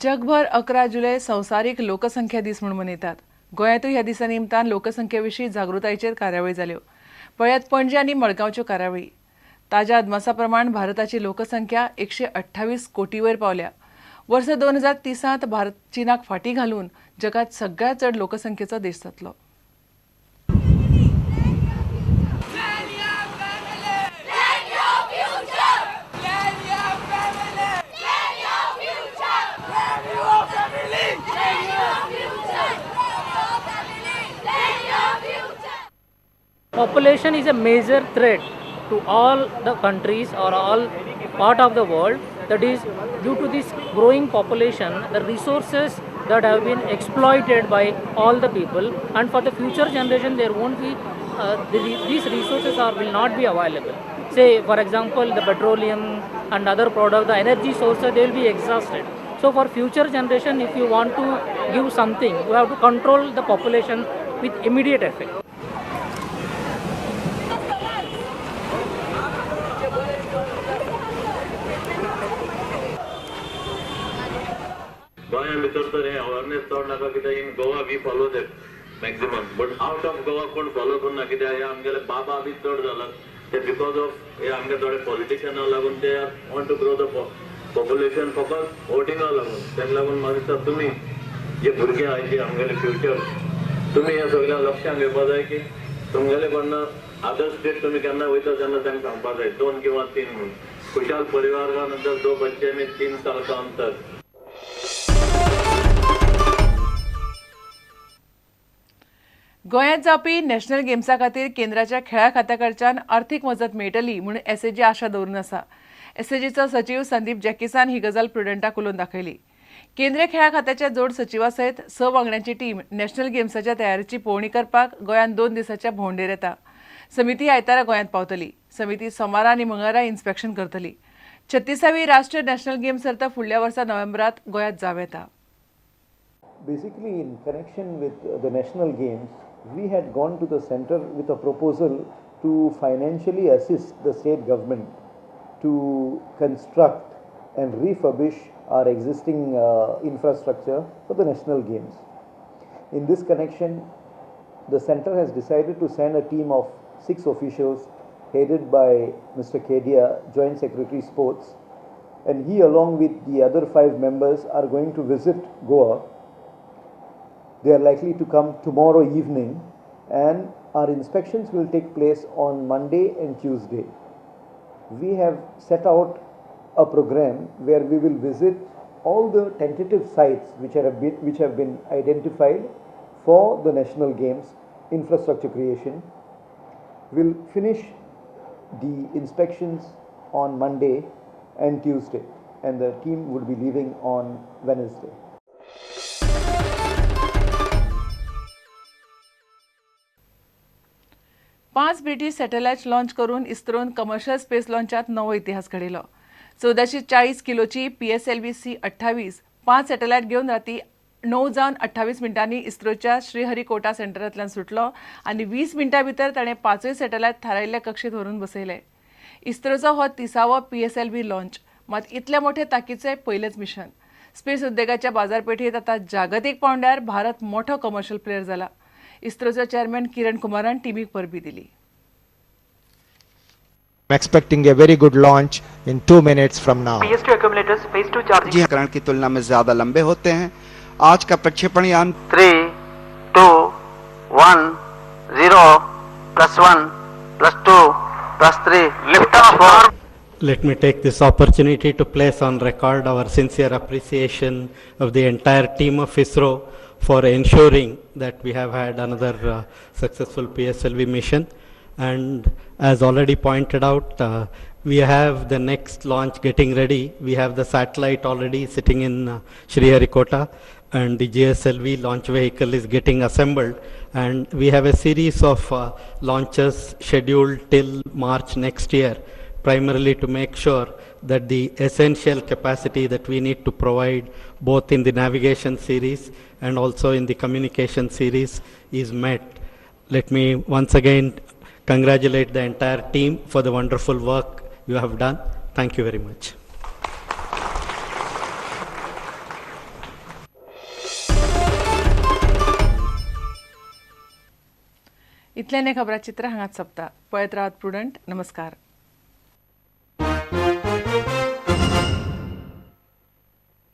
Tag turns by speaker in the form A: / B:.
A: जगभर 11 जुलै संवसारीक लोकसंख्या दीस म्हणून मनयतात. गोंयांतूय ह्या दिसा निमतान लोकसंख्ये विशीं जागृतायेचेर कार्यावळी जाल्यो. पळयात पणजी आनी मडगांवच्यो कार्यावळी. ताज्या अदमासा प्रमाण भारताची लोकसंख्या 128 कोटी वयर पावल्या. वर्स 2030 भारत चीनाक फाटीं घालून जगात सगळ्यात चड लोकसंख्येचो देश जातलो.
B: Population is a major threat to all the countries or all part of the world. That is, due to this growing population, the resources that have been exploited by all the people, and for the future generation there won't be these resources will not be available. Say for example the petroleum and other products, the energy sources, they will be exhausted. So for future generation, if you want to give something, you have to control the population with immediate effect.
C: Goa भितर तर हे awareness चड नाका कित्याक in Goa we follow that maximum but out of Goa कोण follow करना कित्याक हे आमगेले बाबा B चड जालात ते बिकॉज ऑफ हे आमगे थोडे पॉलिटिशियना लागून ते want to grow the population फकत वोटिंगा लागून तेका लागून म्हाका दिसता तुमी जे भुरगे आहाय जे आमगेले फ्युचर तुमी ह्या सगळ्या लक्षांत घेवपा जाय की तुमगेले कोणा अदर स्टेट तुमी केन्ना वयता तेन्ना तांकां सांगपा जाय 2 किंवा 3 म्हणून खुशाल परिवार का नंतर 2 बच्चे में 3 साल का अंतर.
A: गोंयांत जावपी नॅशनल गेम्सा खातीर केंद्राच्या खेळा खात्या कडच्यान अर्थीक मजत मेळटली म्हूण एसएजी आशा दवरून आसा. एसएजीचो सचीव संदीप जॅकिसान ही गजाल प्रुडंटाक उलोवन दाखयली. केंद्रीय खेळा खात्याच्या जोड सचिवा सयत 6 वांगड्यांची टीम नॅशनल गेम्साच्या तयारेची पळोवणी करपाक गोंयांत 2 दिसांच्या भोंवडेर येता. समिती आयतारा गोंयांत पावतली. समिती सोमारा आनी मंगळारा इन्स्पेक्शन करतली. 36वी राष्ट्रीय नॅशनल गेम्स सर्त फुडल्या वर्सा नोव्हेंबरांत गोंयांत जावं येता.
D: Basically, in connection with the national games, we had gone to the centre with a proposal to financially assist the state government to construct and refurbish our existing infrastructure for the national games. In this connection, the centre has decided to send a team of 6 officials headed by Mr. Kedia, Joint Secretary Sports, and he along with the other 5 members are going to visit Goa. They are likely to come tomorrow evening, and our inspections will take place on Monday and Tuesday. We have set out a program where we will visit all the tentative sites which have been identified for the national games infrastructure creation. We'll finish the inspections on Monday and Tuesday, and the team would be leaving on Wednesday.
A: 5 British satellite launch करून इस्रोन commercial space लॉन्चात नवो इतिहास घडयलो. 1440 किलोची PSLV C-28 5 satellite घेवन राती 9:28 मिनटांनी इस्रोच्या श्रीहरिकोटा सेंटरांतल्यान सुटलो आनी 20 मिनटां भितर ताणें 5 सॅटेलायट थारायिल्ल्या कक्षेत व्हरून बसयले. इस्रोचो हो 30वो PSLV लॉन्च, मात इतले मोठे तांकीचे पयलेच मिशन. स्पेस उद्देगाच्या बाजारपेठेंत आतां जागतीक पांवड्यार भारत मोठो कमर्शियल प्लेयर जाला. इस्रोचे चेअरमॅन किरण कुमारान टीमीक परबी दिली.
E: I'm expecting a very good launch in 2 minutes from now.
F: PS2 accumulators phase 2 charging
G: उपकरण की तुलना में ज्यादा लंबे होते हैं. आज का प्रक्षेपण यान
F: 3 2 1 0 +1 +2 +3 lift off.
H: Let me take this opportunity to place on record our sincere appreciation of the entire team of ISRO for ensuring that we have had another successful PSLV mission. And as already pointed out, we have the next launch getting ready. We have the satellite already sitting in Sriharikota, and the GSLV launch vehicle is getting assembled. And we have a series of launches scheduled till March next year, primarily to make sure that the essential capacity that we need to provide both in the navigation series and also in the communication series is met. Let me once again congratulate the entire team for the wonderful work you have done. Thank you very much.
A: इतल्याने खबराचित्र हांगाच सोंपता. पळयत रावात prudent. नमस्कार.